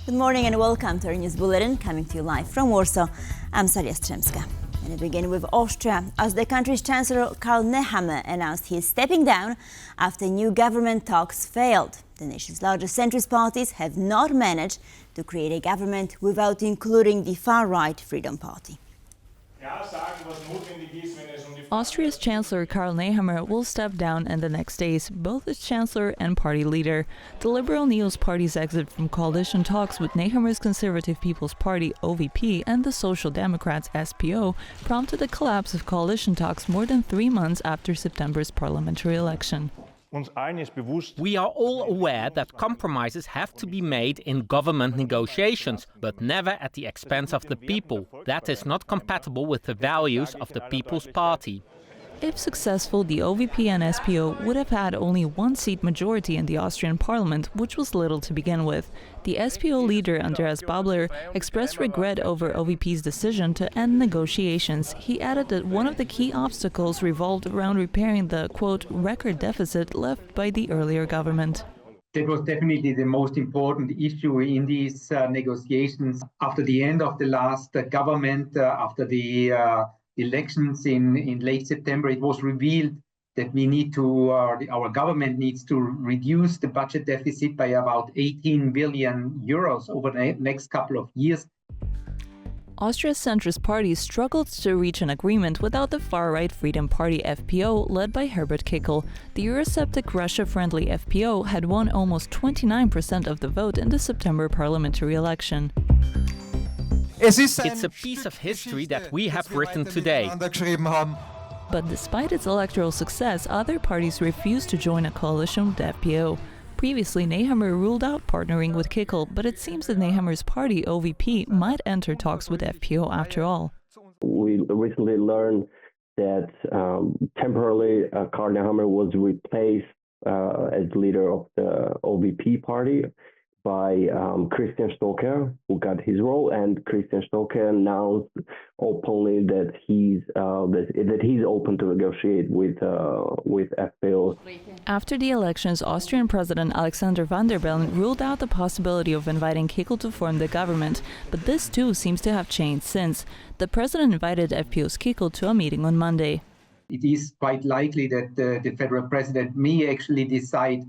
Good morning and welcome to our news bulletin, coming to you live from Warsaw. I'm Salia Strzemska. And we begin with Austria, as the country's Chancellor Karl Nehammer announced he is stepping down after new government talks failed. The nation's largest centrist parties have not managed to create a government without including the far-right Freedom Party. Austria's Chancellor Karl Nehammer will step down in the next days, both as Chancellor and party leader. The Liberal Neos Party's exit from coalition talks with Nehammer's Conservative People's Party (OVP) and the Social Democrats (SPO) prompted the collapse of coalition talks more than 3 months after September's parliamentary election. We are all aware that compromises have to be made in government negotiations, but never at the expense of the people. That is not compatible with the values of the People's Party. If successful, the OVP and SPO would have had only one seat majority in the Austrian parliament, which was little to begin with. The SPO leader, Andreas Babler, expressed regret over OVP's decision to end negotiations. He added that one of the key obstacles revolved around repairing the, quote, record deficit left by the earlier government. That was definitely the most important issue in these negotiations. After the end of the last government, after the elections in late September, it was revealed that we need to, our government needs to reduce the budget deficit by about 18 billion euros over the next couple of years. Austria's centrist party struggled to reach an agreement without the far-right Freedom Party (FPO) led by Herbert Kickl. The Eurosceptic Russia-friendly FPO had won almost 29% of the vote in the September parliamentary election. It's a piece of history that we have written today. But despite its electoral success, other parties refused to join a coalition with the FPO. Previously, Nehammer ruled out partnering with Kickl, but it seems that Nehammer's party, OVP, might enter talks with FPO after all. We recently learned that temporarily Karl Nehammer was replaced as leader of the OVP party by Christian Stocker, who got his role, and Christian Stocker announced openly that he's open to negotiate with FPO. After the elections, Austrian President Alexander Van der Bellen ruled out the possibility of inviting Kickl to form the government, but this too seems to have changed since. The president invited FPO's Kickl to a meeting on Monday. It is quite likely that the federal president may actually decide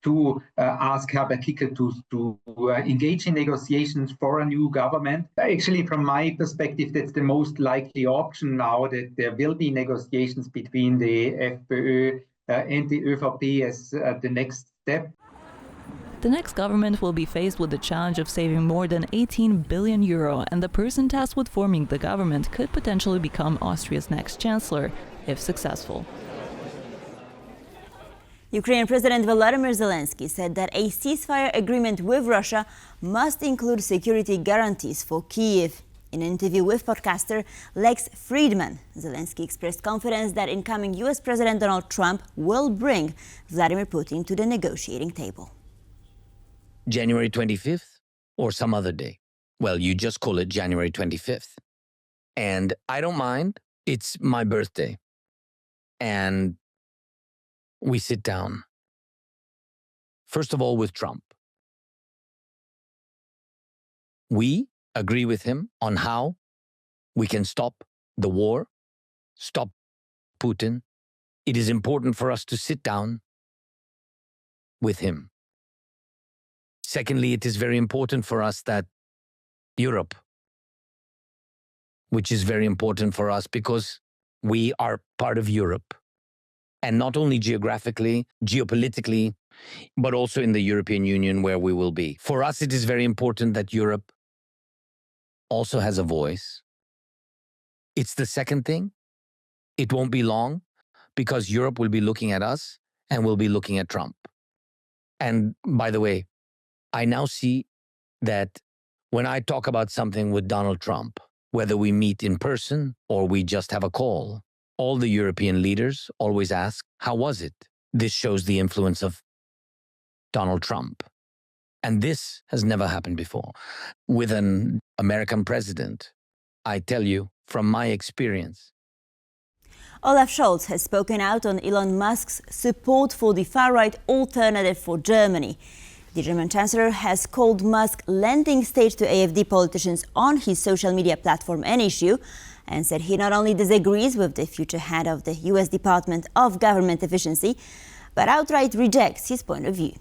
to ask Herbert Kickl to engage in negotiations for a new government. Actually, from my perspective, that's the most likely option now, that there will be negotiations between the FPÖ and the ÖVP as the next step. The next government will be faced with the challenge of saving more than 18 billion euro, and the person tasked with forming the government could potentially become Austria's next chancellor, if successful. Ukrainian President Volodymyr Zelenskyy said that a ceasefire agreement with Russia must include security guarantees for Kyiv. In an interview with podcaster Lex Friedman, Zelenskyy expressed confidence that incoming US President Donald Trump will bring Vladimir Putin to the negotiating table. January 25th or some other day? Well, you just call it January 25th. And I don't mind. It's my birthday. And we sit down, first of all, with Trump. We agree with him on how we can stop the war, stop Putin. It is important for us to sit down with him. Secondly, it is very important for us that Europe, which is very important for us because we are part of Europe, and not only geographically, geopolitically, but also in the European Union where we will be. For us, it is very important that Europe also has a voice. It's the second thing. It won't be long because Europe will be looking at us and will be looking at Trump. And by the way, I now see that when I talk about something with Donald Trump, whether we meet in person or we just have a call, all the European leaders always ask, how was it? This shows the influence of Donald Trump. And this has never happened before. With an American president, I tell you from my experience. Olaf Scholz has spoken out on Elon Musk's support for the far-right alternative for Germany. The German Chancellor has called Musk lending stage to AfD politicians on his social media platform an issue, and said he not only disagrees with the future head of the US Department of Government Efficiency, but outright rejects his point of view.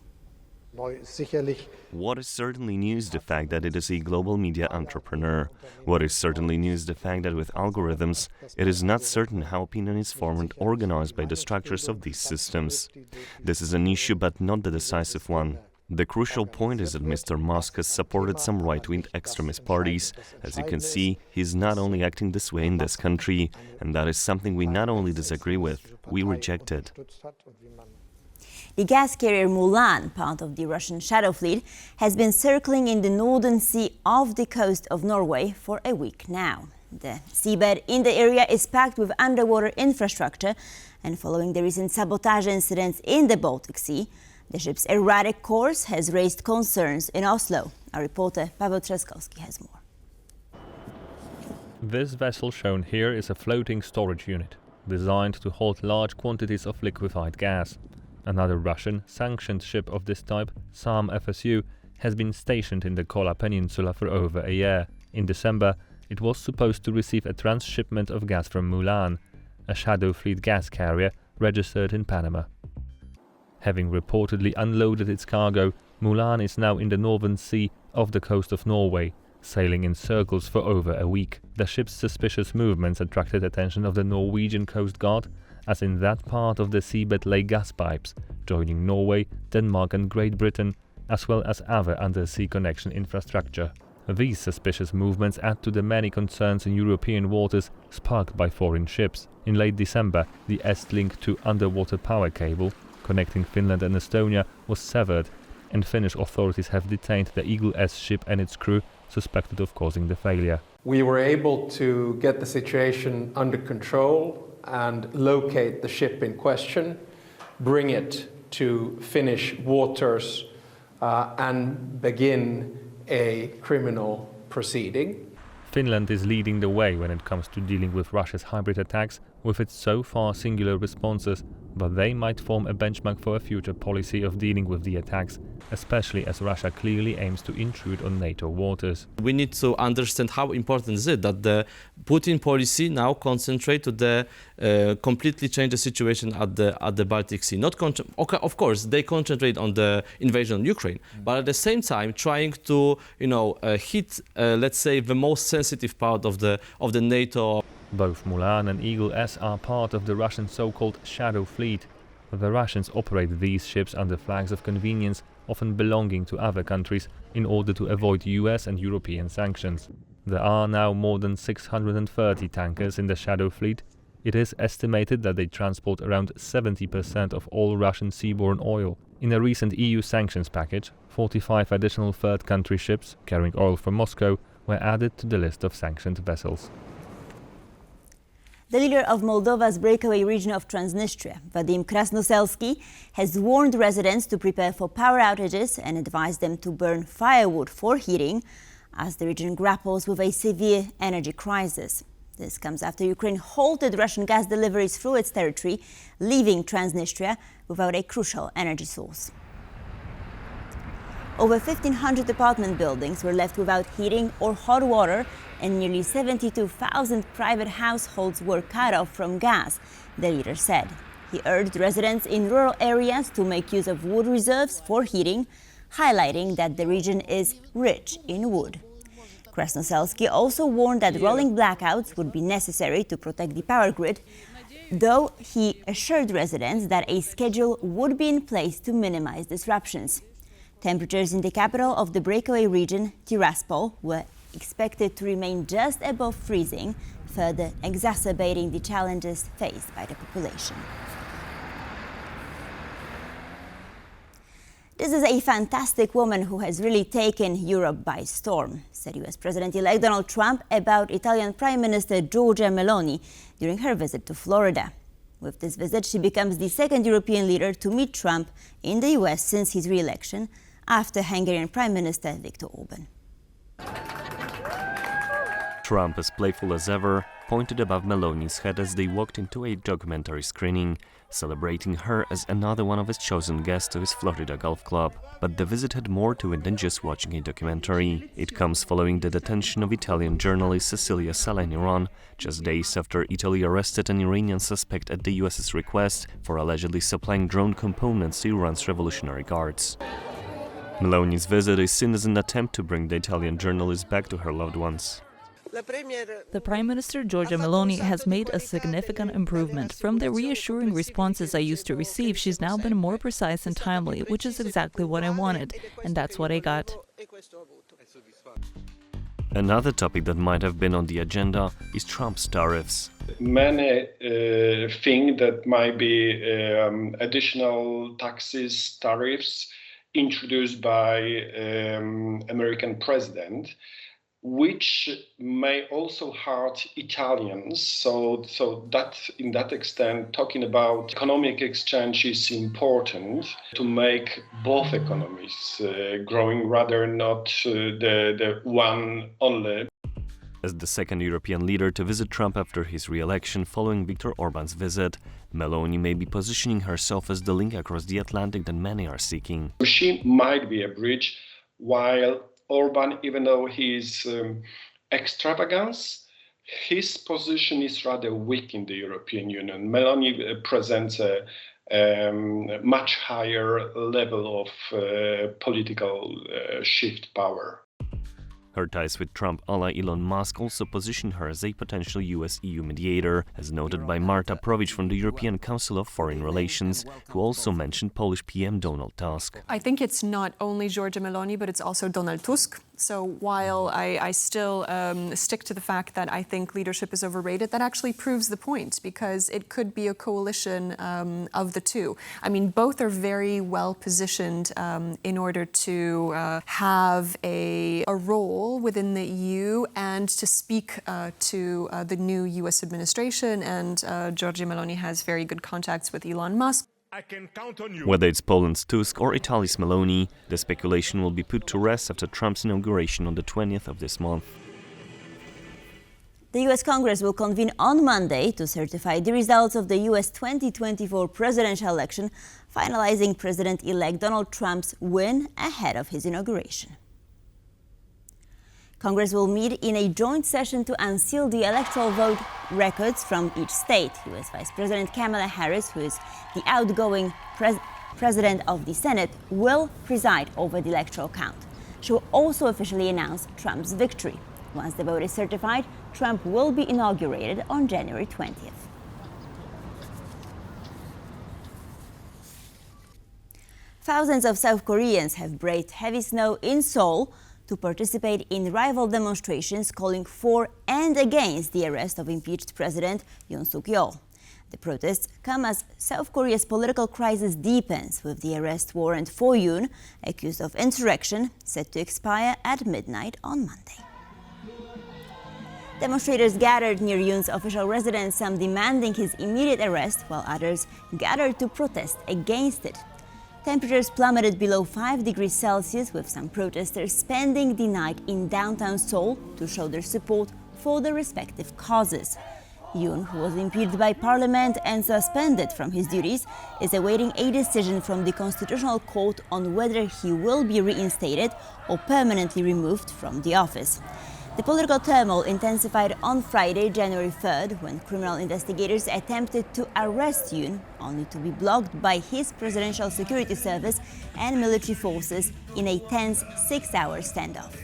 What is certainly new is the fact that it is a global media entrepreneur. What is certainly new is the fact that with algorithms, it is not certain how opinion is formed and organized by the structures of these systems. This is an issue, but not the decisive one. The crucial point is that Mr. Musk has supported some right-wing extremist parties. As you can see, he is not only acting this way in this country, and that is something we not only disagree with, we reject it. The gas carrier Mulan, part of the Russian shadow fleet, has been circling in the northern sea off the coast of Norway for a week now. The seabed in the area is packed with underwater infrastructure, and following the recent sabotage incidents in the Baltic Sea, the ship's erratic course has raised concerns in Oslo. Our reporter Paweł Trzaskowski has more. This vessel shown here is a floating storage unit, designed to hold large quantities of liquefied gas. Another Russian sanctioned ship of this type, Sam FSU, has been stationed in the Kola Peninsula for over a year. In December, it was supposed to receive a transshipment of gas from Mulan, a shadow fleet gas carrier registered in Panama. Having reportedly unloaded its cargo, Mulan is now in the northern sea off the coast of Norway, sailing in circles for over a week. The ship's suspicious movements attracted attention of the Norwegian Coast Guard, as in that part of the seabed lay gas pipes, joining Norway, Denmark and Great Britain, as well as other undersea connection infrastructure. These suspicious movements add to the many concerns in European waters sparked by foreign ships. In late December, the Estlink 2 underwater power cable connecting Finland and Estonia was severed, and Finnish authorities have detained the Eagle S ship and its crew, suspected of causing the failure. We were able to get the situation under control and locate the ship in question, bring it to Finnish waters and begin a criminal proceeding. Finland is leading the way when it comes to dealing with Russia's hybrid attacks with its so far singular responses, but they might form a benchmark for a future policy of dealing with the attacks, especially as Russia clearly aims to intrude on NATO waters. We need to understand how important is it that the Putin policy now concentrate to the completely change the situation at the Baltic Sea. Okay, of course, they concentrate on the invasion of Ukraine, but at the same time trying to hit let's say the most sensitive part of the NATO. Both Mulan and Eagle S are part of the Russian so-called shadow fleet. The Russians operate these ships under flags of convenience, often belonging to other countries, in order to avoid US and European sanctions. There are now more than 630 tankers in the shadow fleet. It is estimated that they transport around 70% of all Russian seaborne oil. In a recent EU sanctions package, 45 additional third country ships carrying oil from Moscow were added to the list of sanctioned vessels. The leader of Moldova's breakaway region of Transnistria, Vadim Krasnoselski, has warned residents to prepare for power outages and advised them to burn firewood for heating as the region grapples with a severe energy crisis. This comes after Ukraine halted Russian gas deliveries through its territory, leaving Transnistria without a crucial energy source. Over 1,500 apartment buildings were left without heating or hot water, and nearly 72,000 private households were cut off from gas, the leader said. He urged residents in rural areas to make use of wood reserves for heating, highlighting that the region is rich in wood. Krasnoselski also warned that rolling blackouts would be necessary to protect the power grid, though he assured residents that a schedule would be in place to minimize disruptions. Temperatures in the capital of the breakaway region, Tiraspol, were expected to remain just above freezing, further exacerbating the challenges faced by the population. This is a fantastic woman who has really taken Europe by storm, said US President-elect Donald Trump about Italian Prime Minister Giorgia Meloni during her visit to Florida. With this visit, she becomes the second European leader to meet Trump in the US since his re-election, after Hungarian Prime Minister Viktor Orban. Trump as playful as ever, pointed above Meloni's head as they walked into a documentary screening, celebrating her as another one of his chosen guests to his Florida golf club. But the visit had more to it than just watching a documentary. It comes following the detention of Italian journalist Cecilia Sala in Iran, just days after Italy arrested an Iranian suspect at the US's request for allegedly supplying drone components to Iran's Revolutionary Guards. Meloni's visit is seen as an attempt to bring the Italian journalist back to her loved ones. The Prime Minister Giorgia Meloni has made a significant improvement. From the reassuring responses I used to receive, she's now been more precise and timely, which is exactly what I wanted, and that's what I got. Another topic that might have been on the agenda is Trump's tariffs. Many think that might be additional taxes, tariffs introduced by American president, which may also hurt Italians. So that, in that extent, talking about economic exchange is important to make both economies growing, rather not the one only. As the second European leader to visit Trump after his re-election following Viktor Orban's visit, Meloni may be positioning herself as the link across the Atlantic that many are seeking. She might be a bridge, while Orban, even though he is extravagance, his position is rather weak in the European Union. Meloni presents a much higher level of political shift power. Her ties with Trump ally Elon Musk also position her as a potential US-EU mediator, as noted by Marta Prowicz from the European Council of Foreign Relations, who also mentioned Polish PM Donald Tusk. I think it's not only Giorgia Meloni, but it's also Donald Tusk. So while I still stick to the fact that I think leadership is overrated, that actually proves the point, because it could be a coalition of the two. I mean, both are very well positioned in order to have a role within the EU and to speak to the new US administration. And Giorgia Meloni has very good contacts with Elon Musk. I can count on you. Whether it's Poland's Tusk or Italy's Meloni, the speculation will be put to rest after Trump's inauguration on the 20th of this month. The US Congress will convene on Monday to certify the results of the US 2024 presidential election, finalizing President-elect Donald Trump's win ahead of his inauguration. Congress will meet in a joint session to unseal the electoral vote records from each state. US Vice President Kamala Harris, who is the outgoing president of the Senate, will preside over the electoral count. She will also officially announce Trump's victory. Once the vote is certified, Trump will be inaugurated on January 20th. Thousands of South Koreans have braved heavy snow in Seoul to participate in rival demonstrations calling for and against the arrest of impeached President Yoon Suk-yeol. The protests come as South Korea's political crisis deepens, with the arrest warrant for Yoon, accused of insurrection, set to expire at midnight on Monday. Demonstrators gathered near Yoon's official residence, some demanding his immediate arrest, while others gathered to protest against it. Temperatures plummeted below 5 degrees Celsius, with some protesters spending the night in downtown Seoul to show their support for their respective causes. Yoon, who was impeached by parliament and suspended from his duties, is awaiting a decision from the Constitutional Court on whether he will be reinstated or permanently removed from the office. The political turmoil intensified on Friday, January 3rd, when criminal investigators attempted to arrest Yoon, only to be blocked by his presidential security service and military forces in a tense 6-hour standoff.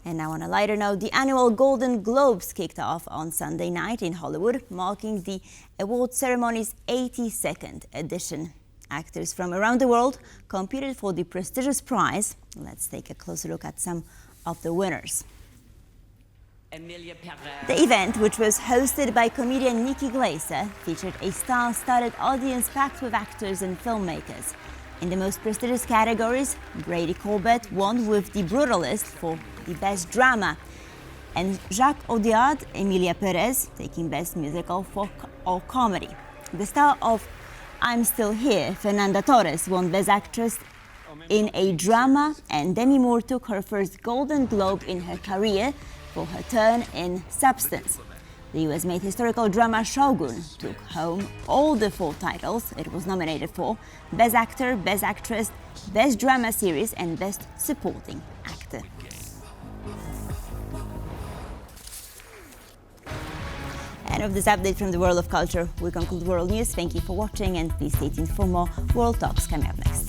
And now on a lighter note, the annual Golden Globes kicked off on Sunday night in Hollywood, marking the award ceremony's 82nd edition. Actors from around the world competed for the prestigious prize. Let's take a closer look at some of the winners. The event, which was hosted by comedian Nikki Glaser, featured a star-studded audience packed with actors and filmmakers. In the most prestigious categories, Brady Corbett won with The Brutalist for the Best Drama, and Jacques Audiard, Emilia Perez, taking Best Musical or Comedy. The star of I'm Still Here, Fernanda Torres, won Best Actress in a Drama, and Demi Moore took her first Golden Globe in her career for her turn in substance. The US-made historical drama Shogun took home all the 4 titles it was nominated for: Best Actor, Best Actress, Best Drama Series and Best Supporting Actor. End of this update from the world of culture. We conclude World News. Thank you for watching and please stay tuned for more World Talks coming up next.